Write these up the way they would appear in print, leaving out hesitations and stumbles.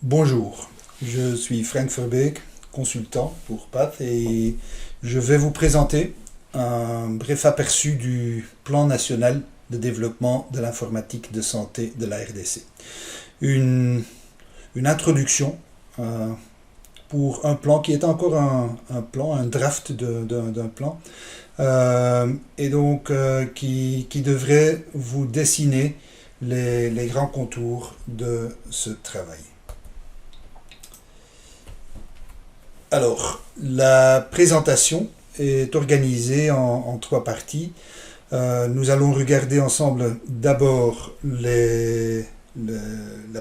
Bonjour, je suis Frank Verbeek, consultant pour PATH et je vais vous présenter un bref aperçu du plan national de développement de l'informatique de santé de la RDC. Une, une introduction pour un plan qui est encore un plan, un draft d'un plan, qui devrait vous dessiner les grands contours de ce travail. Alors, la présentation est organisée en trois parties. Nous allons regarder ensemble d'abord la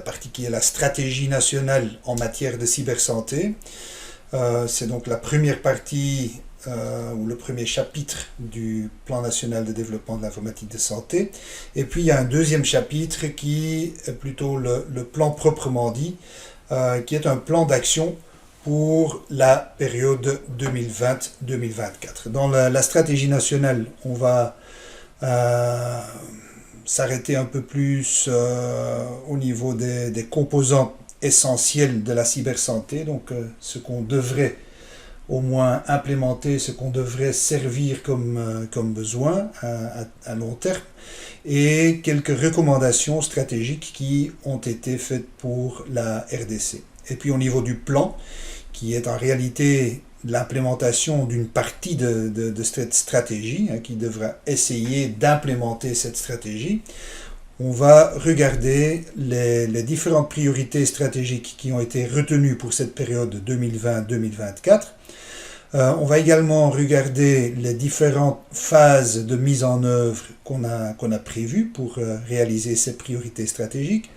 partie qui est la stratégie nationale en matière de cybersanté. C'est donc la première partie ou le premier chapitre du plan national de développement de l'informatique de santé. Et puis il y a un deuxième chapitre qui est plutôt le plan proprement dit, qui est un plan d'action pour la période 2020-2024. Dans la stratégie nationale, on va s'arrêter un peu plus au niveau des composants essentiels de la cybersanté, donc ce qu'on devrait au moins implémenter, ce qu'on devrait servir comme besoin à long terme, et quelques recommandations stratégiques qui ont été faites pour la RDC. Et puis au niveau du plan, qui est en réalité l'implémentation d'une partie de cette stratégie, qui devra essayer d'implémenter cette stratégie. On va regarder les différentes priorités stratégiques qui ont été retenues pour cette période 2020-2024. On va également regarder les différentes phases de mise en œuvre qu'on a prévues pour réaliser ces priorités stratégiques.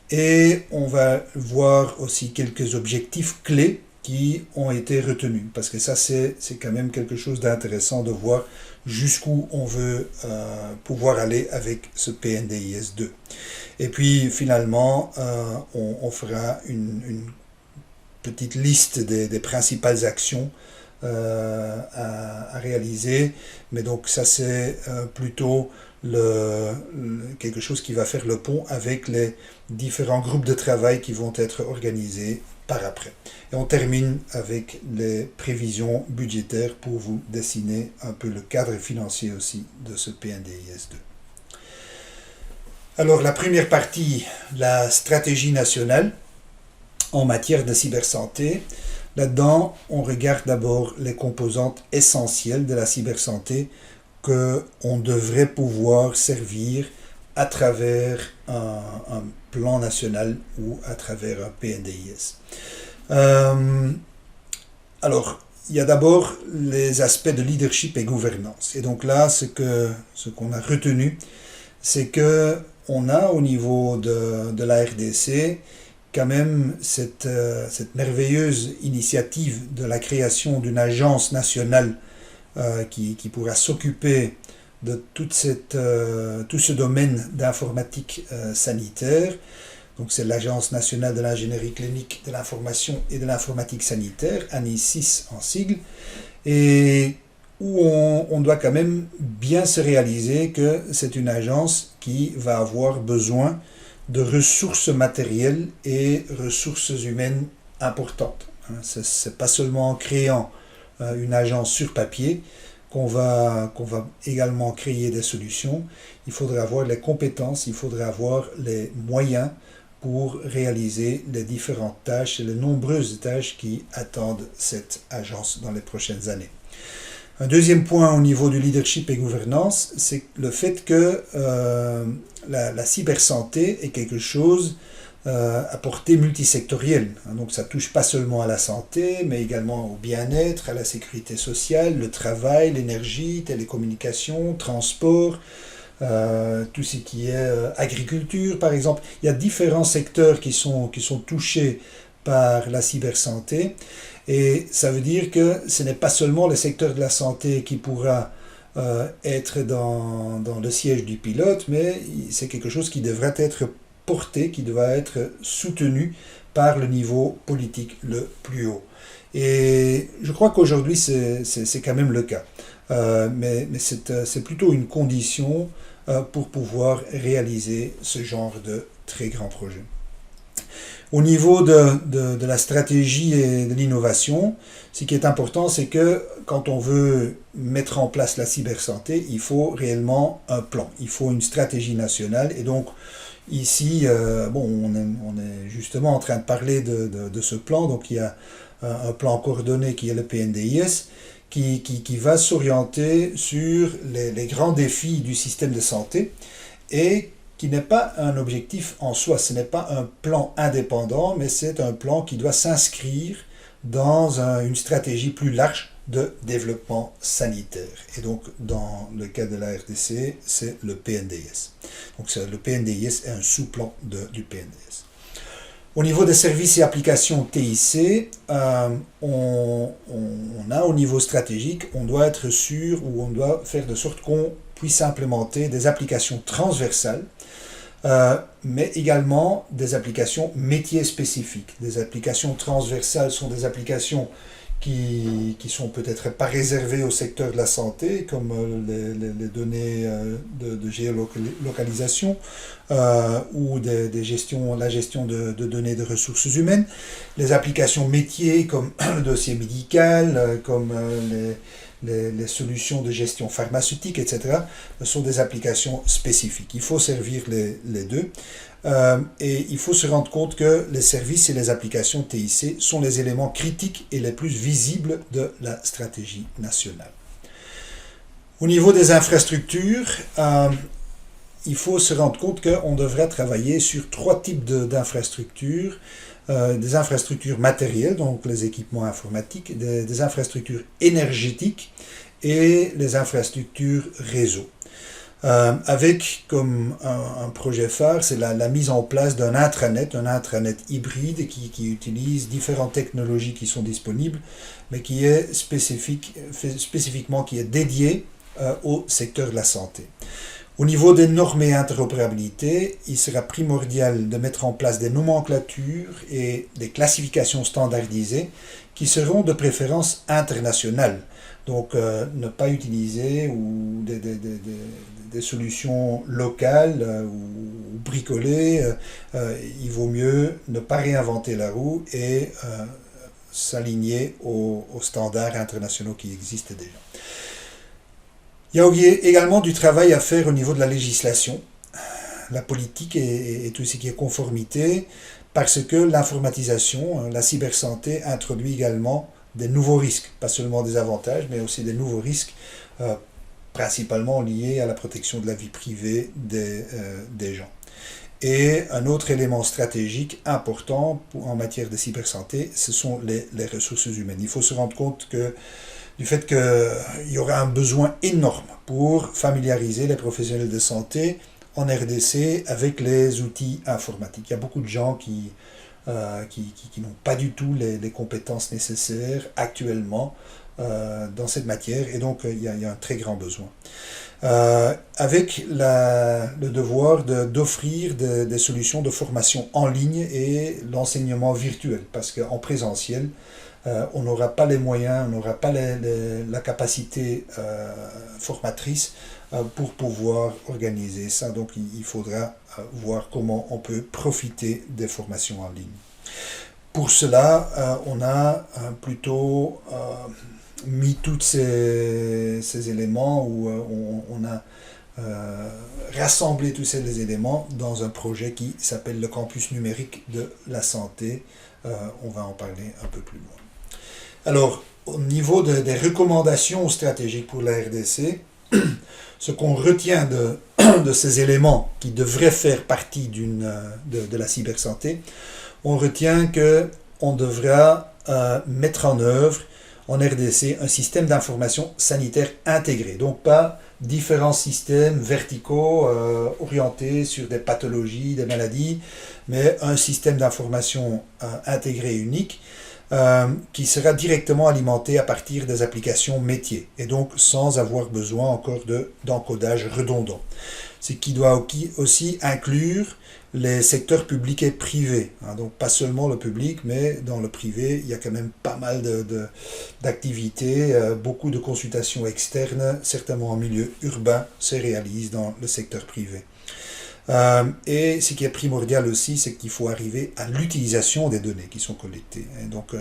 Et on va voir aussi quelques objectifs clés qui ont été retenus, parce que ça c'est quand même quelque chose d'intéressant de voir jusqu'où on veut pouvoir aller avec ce PNDIS 2. Et puis finalement, on fera une petite liste des principales actions à réaliser, mais donc ça c'est plutôt quelque chose qui va faire le pont avec les différents groupes de travail qui vont être organisés par après. Et on termine avec les prévisions budgétaires pour vous dessiner un peu le cadre financier aussi de ce PNDIS 2. Alors la première partie, la stratégie nationale en matière de cybersanté. Là-dedans, on regarde d'abord les composantes essentielles de la cybersanté qu'on devrait pouvoir servir à travers un plan national ou à travers un PNDIS. Alors, il y a d'abord les aspects de leadership et gouvernance. Et donc là, ce qu'on a retenu, c'est qu'on a au niveau de la RDC quand même cette merveilleuse initiative de la création d'une agence nationale qui pourra s'occuper de tout ce domaine d'informatique sanitaire. Donc c'est l'Agence nationale de l'ingénierie clinique de l'information et de l'informatique sanitaire, ANI6 en sigle, et où on doit quand même bien se réaliser que c'est une agence qui va avoir besoin de ressources matérielles et ressources humaines importantes. Ce n'est pas seulement en créant une agence sur papier qu'on va également créer des solutions. Il faudra avoir les compétences, il faudra avoir les moyens pour réaliser les différentes tâches et les nombreuses tâches qui attendent cette agence dans les prochaines années. Un deuxième point au niveau du leadership et gouvernance, c'est le fait que la cybersanté est quelque chose à portée multisectorielle. Donc ça touche pas seulement à la santé, mais également au bien-être, à la sécurité sociale, le travail, l'énergie, télécommunications, transport, tout ce qui est agriculture par exemple. Il y a différents secteurs qui sont touchés par la cybersanté, et ça veut dire que ce n'est pas seulement le secteur de la santé qui pourra être dans le siège du pilote, mais c'est quelque chose qui devrait être porté, qui doit être soutenu par le niveau politique le plus haut. Et je crois qu'aujourd'hui c'est quand même le cas, mais c'est plutôt une condition pour pouvoir réaliser ce genre de très grands projets. Au niveau de la stratégie et de l'innovation, ce qui est important, c'est que quand on veut mettre en place la cybersanté, il faut réellement un plan, il faut une stratégie nationale. Et donc ici, on est justement en train de parler de ce plan. Donc il y a un plan coordonné qui est le PNDIS, qui va s'orienter sur les grands défis du système de santé et qui n'est pas un objectif en soi, ce n'est pas un plan indépendant, mais c'est un plan qui doit s'inscrire dans une stratégie plus large de développement sanitaire. Et donc, dans le cas de la RDC, c'est le PNDS. Donc, le PNDS est un sous-plan du PNDS. Au niveau des services et applications TIC, on a au niveau stratégique, on doit être sûr ou on doit faire de sorte qu'on puisse implémenter des applications transversales, mais également des applications métiers spécifiques. Des applications transversales sont des applications qui sont peut-être pas réservées au secteur de la santé, comme les données de géolocalisation ou la gestion de données de ressources humaines. Les applications métiers comme le dossier médical, comme les solutions de gestion pharmaceutique, etc., sont des applications spécifiques. Il faut servir les deux. Et il faut se rendre compte que les services et les applications TIC sont les éléments critiques et les plus visibles de la stratégie nationale. Au niveau des infrastructures, il faut se rendre compte qu'on devrait travailler sur 3 types d'infrastructures. Des infrastructures matérielles, donc les équipements informatiques, des infrastructures énergétiques et les infrastructures réseau. Avec comme un projet phare, c'est la mise en place d'un intranet hybride qui utilise différentes technologies qui sont disponibles, mais qui est spécifiquement qui est dédié au secteur de la santé. Au niveau des normes et interopérabilité, il sera primordial de mettre en place des nomenclatures et des classifications standardisées qui seront de préférence internationales. Donc ne pas utiliser ou des solutions locales ou bricolées. Il vaut mieux ne pas réinventer la roue et s'aligner aux standards internationaux qui existent déjà. Il y a également du travail à faire au niveau de la législation, la politique et tout ce qui est conformité, parce que l'informatisation, la cybersanté introduit également des nouveaux risques, pas seulement des avantages, mais aussi des nouveaux risques, principalement liés à la protection de la vie privée des gens. Et un autre élément stratégique important en matière de cybersanté, ce sont les ressources humaines. Il faut se rendre compte du fait qu'il y aura un besoin énorme pour familiariser les professionnels de santé en RDC avec les outils informatiques. Il y a beaucoup de gens qui n'ont pas du tout les compétences nécessaires actuellement dans cette matière, et donc il y a un très grand besoin. Avec le devoir d'offrir des solutions de formation en ligne et l'enseignement virtuel, parce qu'en présentiel, on n'aura pas les moyens, on n'aura pas la capacité formatrice pour pouvoir organiser ça. Donc il faudra voir comment on peut profiter des formations en ligne. Pour cela, on a plutôt mis tous ces éléments où on a rassemblé tous ces éléments dans un projet qui s'appelle le campus numérique de la santé. On va en parler un peu plus loin. Alors, au niveau des recommandations stratégiques pour la RDC, ce qu'on retient de ces éléments qui devraient faire partie de la cybersanté, on retient qu'on devra mettre en œuvre en RDC un système d'information sanitaire intégré. Donc pas différents systèmes verticaux orientés sur des pathologies, des maladies, mais un système d'information intégré unique qui sera directement alimenté à partir des applications métiers et donc sans avoir besoin encore d'encodage redondant. Ce qui doit aussi inclure les secteurs publics et privés. Donc pas seulement le public, mais dans le privé, il y a quand même pas mal d'activités, beaucoup de consultations externes, certainement en milieu urbain, se réalisent dans le secteur privé. Et ce qui est primordial aussi, c'est qu'il faut arriver à l'utilisation des données qui sont collectées. Et donc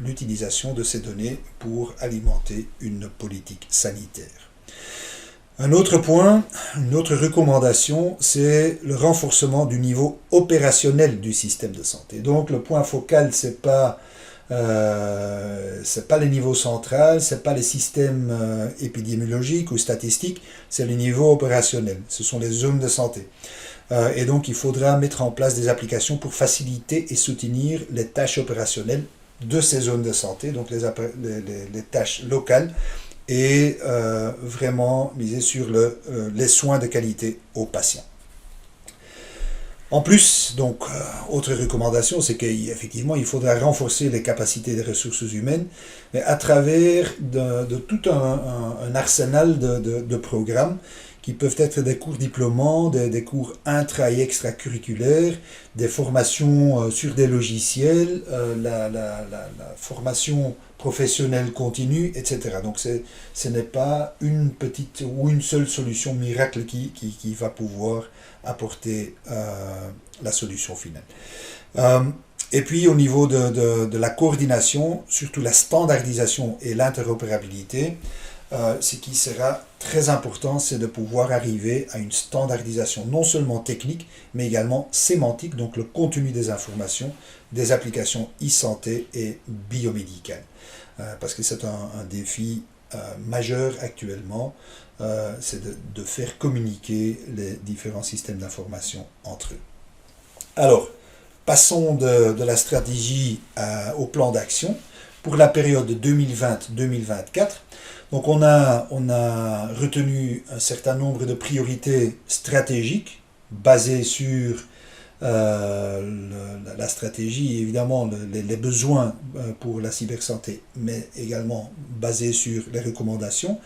l'utilisation de ces données pour alimenter une politique sanitaire. Un autre point, une autre recommandation, c'est le renforcement du niveau opérationnel du système de santé. Donc le point focal, c'est pas les niveaux centraux, c'est pas les systèmes épidémiologiques ou statistiques, c'est le niveau opérationnel. Ce sont les zones de santé. Et donc il faudra mettre en place des applications pour faciliter et soutenir les tâches opérationnelles de ces zones de santé, donc les tâches locales, et vraiment miser sur les soins de qualité aux patients. En plus, donc, autre recommandation, c'est qu'effectivement, il faudra renforcer les capacités des ressources humaines, mais à travers de tout un arsenal de programmes qui peuvent être des cours diplômants, des cours intra- et extracurriculaires, des formations sur des logiciels, la formation professionnelle continue, etc. Donc ce n'est pas une petite ou une seule solution miracle qui va pouvoir apporter la solution finale. Et puis au niveau de la coordination, surtout la standardisation et l'interopérabilité, ce qui sera très important, c'est de pouvoir arriver à une standardisation non seulement technique, mais également sémantique, donc le contenu des informations, des applications e-santé et biomédicales. Parce que c'est un défi majeur actuellement, c'est de faire communiquer les différents systèmes d'information entre eux. Alors, passons de la stratégie au plan d'action pour la période 2020-2024. Donc on a retenu un certain nombre de priorités stratégiques basées sur la stratégie, évidemment les besoins pour la cybersanté, mais également basées sur les recommandations.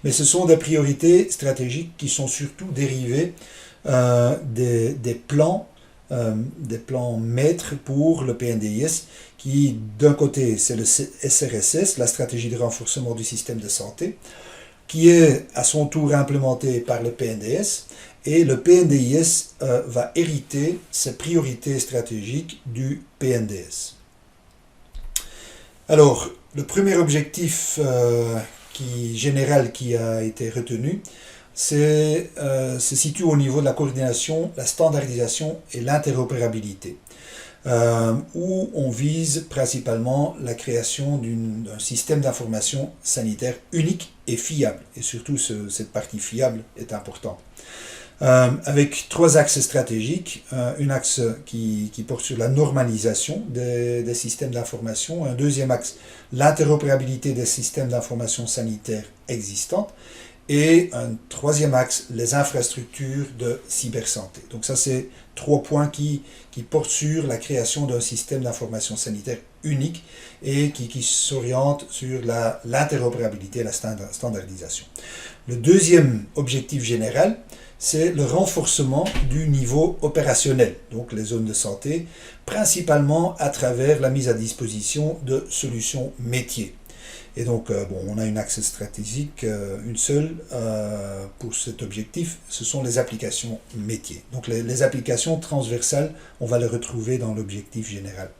Mais ce sont des priorités stratégiques qui sont surtout dérivées des plans maîtres pour le PNDIS, qui d'un côté c'est le SRSS, la stratégie de renforcement du système de santé, qui est à son tour implémenté par le PNDS, et le PNDIS va hériter ses priorités stratégiques du PNDS. Alors, le premier objectif général qui a été retenu, se situe au niveau de la coordination, la standardisation et l'interopérabilité, où on vise principalement la création d'un système d'information sanitaire unique et fiable. Et surtout, cette partie fiable est importante. Avec trois axes stratégiques, un axe qui porte sur la normalisation des systèmes d'information, un deuxième axe, l'interopérabilité des systèmes d'information sanitaire existants, et un troisième axe, les infrastructures de cybersanté. Donc ça, c'est trois points qui portent sur la création d'un système d'information sanitaire unique et qui s'oriente sur l'interopérabilité et la standardisation. Le deuxième objectif général, c'est le renforcement du niveau opérationnel, donc les zones de santé, principalement à travers la mise à disposition de solutions métiers. Et donc, on a une axe stratégique, une seule, pour cet objectif, ce sont les applications métiers. Donc les applications transversales, on va les retrouver dans l'objectif général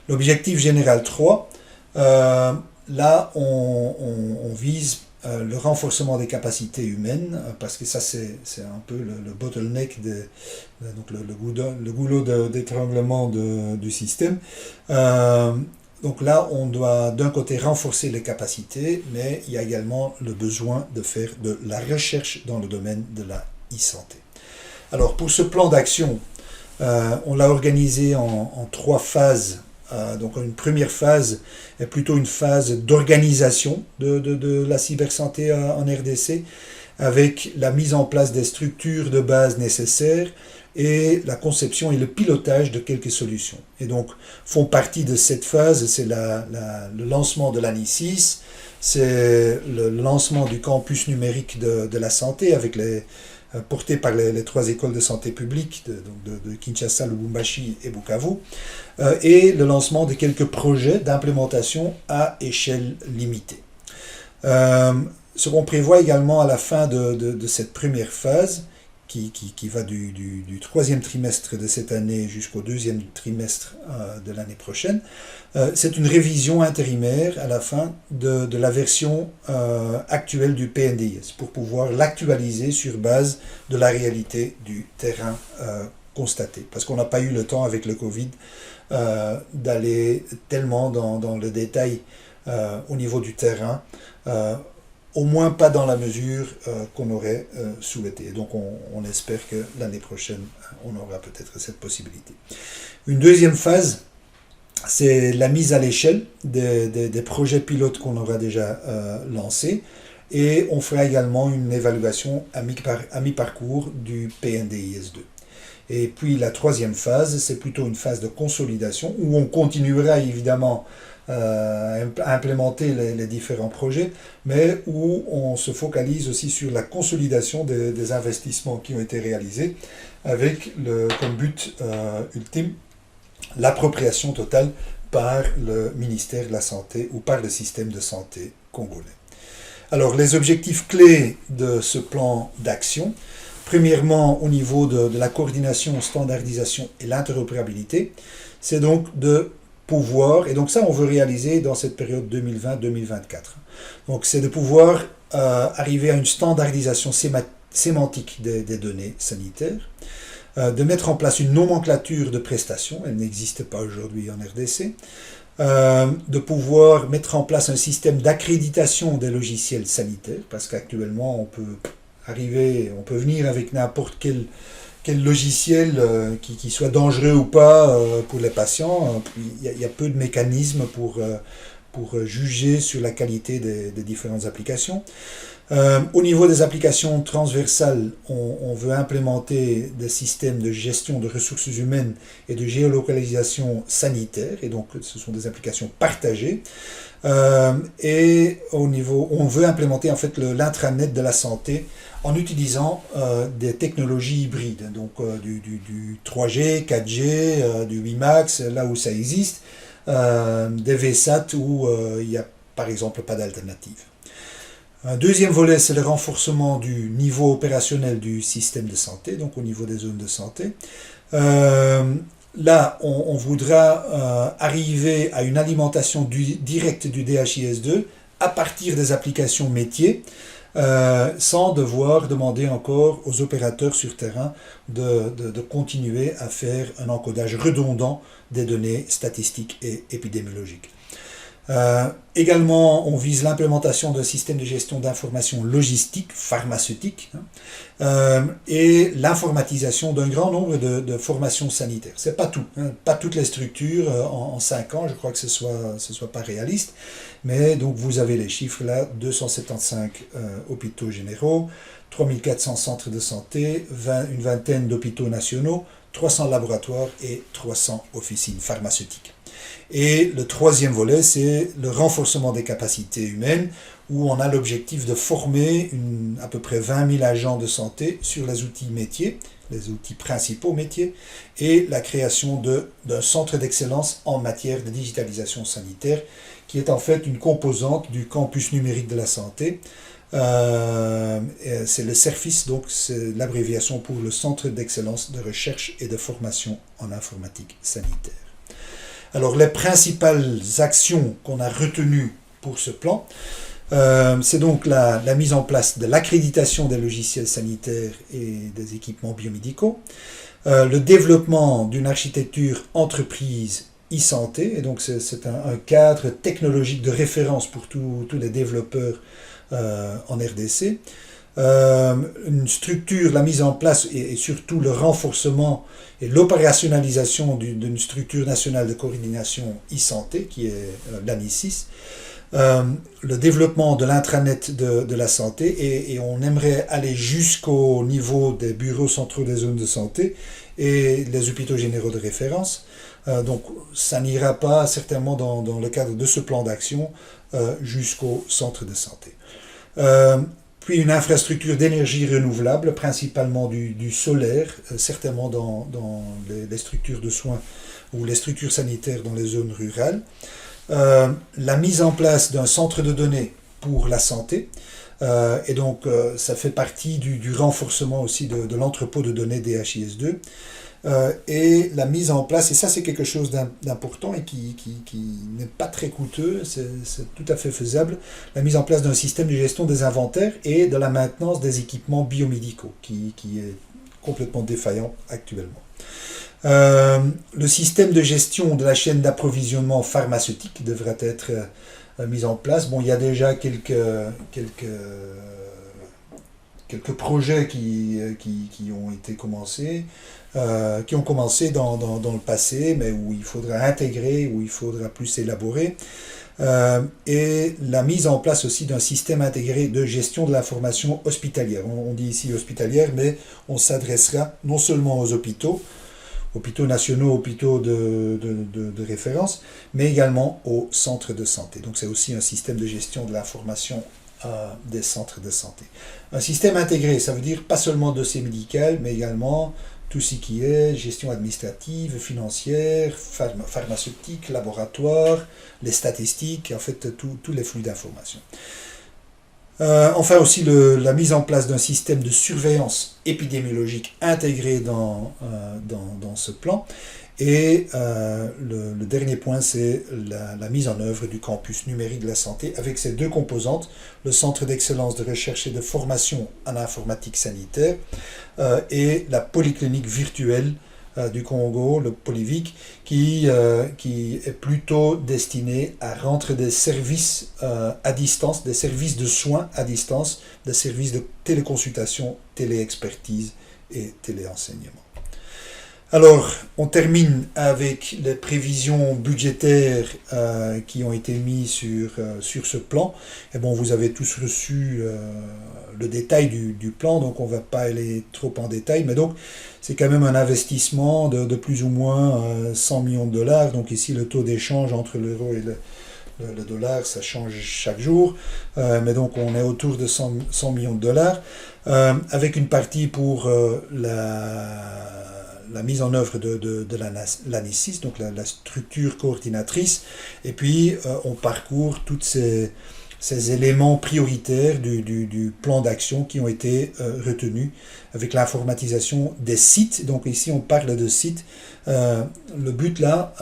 1. L'objectif général 3, là, on vise le renforcement des capacités humaines, parce que ça c'est un peu le bottleneck, donc le goulot d'étranglement du système. Donc là, on doit d'un côté renforcer les capacités, mais il y a également le besoin de faire de la recherche dans le domaine de la e-santé. Alors pour ce plan d'action, on l'a organisé en trois phases. Donc une première phase est plutôt une phase d'organisation de la cybersanté en RDC, avec la mise en place des structures de base nécessaires et la conception et le pilotage de quelques solutions. Et donc font partie de cette phase, c'est le lancement de l'ANI6, c'est le lancement du campus numérique de la santé avec porté par les trois écoles de santé publique de Kinshasa, Lubumbashi et Bukavu, et le lancement de quelques projets d'implémentation à échelle limitée. Ce qu'on prévoit également à la fin de cette première phase, qui va du troisième trimestre de cette année jusqu'au deuxième trimestre de l'année prochaine. C'est une révision intérimaire à la fin de la version actuelle du PNDIS pour pouvoir l'actualiser sur base de la réalité du terrain constaté. Parce qu'on n'a pas eu le temps avec le Covid d'aller tellement dans le détail au niveau du terrain, au moins pas dans la mesure qu'on aurait souhaité. Donc on espère que l'année prochaine, on aura peut-être cette possibilité. Une deuxième phase, c'est la mise à l'échelle des projets pilotes qu'on aura déjà lancés, et on fera également une évaluation à mi-parcours du PNDIS 2. Et puis la troisième phase, c'est plutôt une phase de consolidation, où on continuera évidemment à implémenter les différents projets, mais où on se focalise aussi sur la consolidation des investissements qui ont été réalisés, avec comme but ultime l'appropriation totale par le ministère de la Santé ou par le système de santé congolais. Alors les objectifs clés de ce plan d'action: premièrement, au niveau de la coordination, standardisation et l'interopérabilité, c'est donc de pouvoir, et donc ça on veut réaliser dans cette période 2020-2024, donc c'est de pouvoir arriver à une standardisation sémantique des données sanitaires, de mettre en place une nomenclature de prestations, elle n'existe pas aujourd'hui en RDC, de pouvoir mettre en place un système d'accréditation des logiciels sanitaires, parce qu'actuellement on peut venir avec n'importe quel logiciel qui soit dangereux ou pas pour les patients. Il y a peu de mécanismes pour juger sur la qualité des différentes applications. Au niveau des applications transversales, on veut implémenter des systèmes de gestion de ressources humaines et de géolocalisation sanitaire, et donc ce sont des applications partagées. Et on veut implémenter en fait l'intranet de la santé en utilisant des technologies hybrides, donc du 3G, 4G, du WiMAX, là où ça existe, des VSAT où il n'y a par exemple pas d'alternative. Un deuxième volet, c'est le renforcement du niveau opérationnel du système de santé, donc au niveau des zones de santé. Là, on voudra arriver à une alimentation directe du DHIS2 à partir des applications métiers, sans devoir demander encore aux opérateurs sur terrain de continuer à faire un encodage redondant des données statistiques et épidémiologiques. Également, on vise l'implémentation d'un système de gestion d'informations logistiques, pharmaceutiques, et l'informatisation d'un grand nombre de formations sanitaires. C'est pas tout, pas toutes les structures en 5 ans, je crois que ce soit pas réaliste, mais donc vous avez les chiffres là: 275 hôpitaux généraux, 3400 centres de santé, une vingtaine d'hôpitaux nationaux, 300 laboratoires et 300 officines pharmaceutiques. Et le troisième volet, c'est le renforcement des capacités humaines, où on a l'objectif de former à peu près 20 000 agents de santé sur les outils métiers, les outils principaux métiers, et la création d'un centre d'excellence en matière de digitalisation sanitaire, qui est en fait une composante du campus numérique de la santé. C'est le CERFIS, donc c'est l'abréviation pour le Centre d'excellence de recherche et de formation en informatique sanitaire. Alors les principales actions qu'on a retenues pour ce plan, c'est donc la mise en place de l'accréditation des logiciels sanitaires et des équipements biomédicaux, le développement d'une architecture entreprise e-santé, et donc c'est un cadre technologique de référence pour tous les développeurs en RDC, une structure, la mise en place et surtout le renforcement et l'opérationnalisation d'une structure nationale de coordination e-santé qui est l'ANISIS, le développement de l'intranet de la santé, et on aimerait aller jusqu'au niveau des bureaux centraux des zones de santé et les hôpitaux généraux de référence. Donc ça n'ira pas certainement dans le cadre de ce plan d'action jusqu'au centre de santé. Puis une infrastructure d'énergie renouvelable, principalement du solaire, certainement dans les structures de soins ou les structures sanitaires dans les zones rurales. La mise en place d'un centre de données pour la santé, Et donc, ça fait partie du renforcement aussi de l'entrepôt de données DHIS2. Et la mise en place, et ça c'est quelque chose d'important et qui n'est pas très coûteux, c'est tout à fait faisable, la mise en place d'un système de gestion des inventaires et de la maintenance des équipements biomédicaux, qui est complètement défaillant actuellement. Le système de gestion de la chaîne d'approvisionnement pharmaceutique devrait être mis en place. Bon, il y a déjà quelques projets qui ont été commencés, qui ont commencé dans le passé, mais où il faudra intégrer, où il faudra plus élaborer. Et la mise en place aussi d'un système intégré de gestion de l'information hospitalière. On dit ici hospitalière, mais on s'adressera non seulement aux hôpitaux nationaux, hôpitaux de référence, mais également aux centres de santé. Donc c'est aussi un système de gestion de l'information des centres de santé. Un système intégré, ça veut dire pas seulement dossier médical, mais également tout ce qui est gestion administrative, financière, pharmaceutique, laboratoire, les statistiques, en fait tous les flux d'informations. Enfin aussi la mise en place d'un système de surveillance épidémiologique intégré dans ce plan. Et le dernier point, c'est la mise en œuvre du campus numérique de la santé avec ses deux composantes, le Centre d'excellence de recherche et de formation en informatique sanitaire et la polyclinique virtuelle du Congo, le Polyvic, qui est plutôt destiné à rendre des services à distance, des services de soins à distance, des services de téléconsultation, téléexpertise et téléenseignement. Alors, on termine avec les prévisions budgétaires qui ont été mises sur ce plan. Et bon, vous avez tous reçu le détail du plan, donc on ne va pas aller trop en détail, mais donc c'est quand même un investissement de plus ou moins 100 millions de dollars. Donc ici, le taux d'échange entre l'euro et le dollar, ça change chaque jour, mais donc on est autour de 100 millions de dollars, avec une partie pour la mise en œuvre de l'ANICIS, donc la structure coordinatrice, et puis on parcourt tous ces éléments prioritaires du plan d'action qui ont été retenus, avec l'informatisation des sites. Donc ici on parle de sites. Le but là,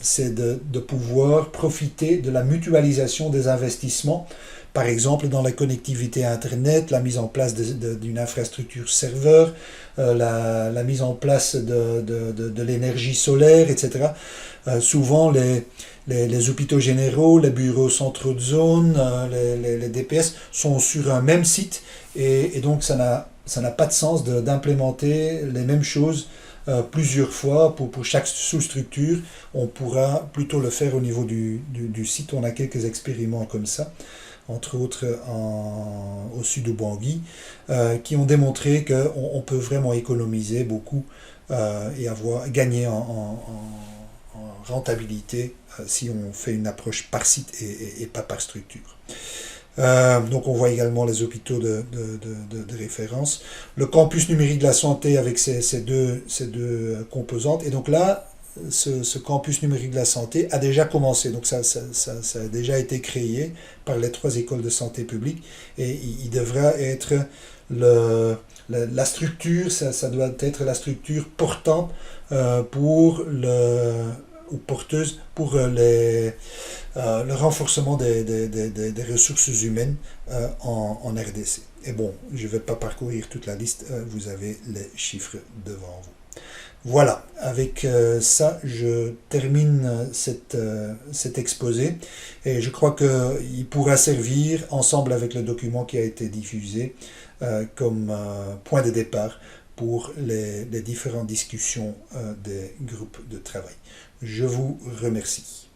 c'est de pouvoir profiter de la mutualisation des investissements, par exemple dans la connectivité Internet, la mise en place d'une infrastructure serveur, la mise en place de l'énergie solaire, etc. Souvent les hôpitaux généraux, les bureaux centraux de zone, les DPS sont sur un même site et donc ça n'a pas de sens d'implémenter les mêmes choses plusieurs fois pour chaque sous-structure. On pourra plutôt le faire au niveau du site. On a quelques expériments comme ça, entre autres au sud de Bangui, qui ont démontré qu'on peut vraiment économiser beaucoup et gagner en rentabilité si on fait une approche par site et pas par structure. Donc on voit également les hôpitaux de référence. Le campus numérique de la santé avec ces deux composantes. Et donc là, ce campus numérique de la santé a déjà commencé. Donc ça a déjà été créé par les 3 écoles de santé publique. Et il devra être la structure, ça doit être la structure portante ou porteuse pour le renforcement des ressources humaines en RDC. Et bon, je ne vais pas parcourir toute la liste, vous avez les chiffres devant vous. Voilà, avec ça, je termine cet exposé et je crois qu'il pourra servir, ensemble avec le document qui a été diffusé, comme point de départ pour les différentes discussions des groupes de travail. Je vous remercie.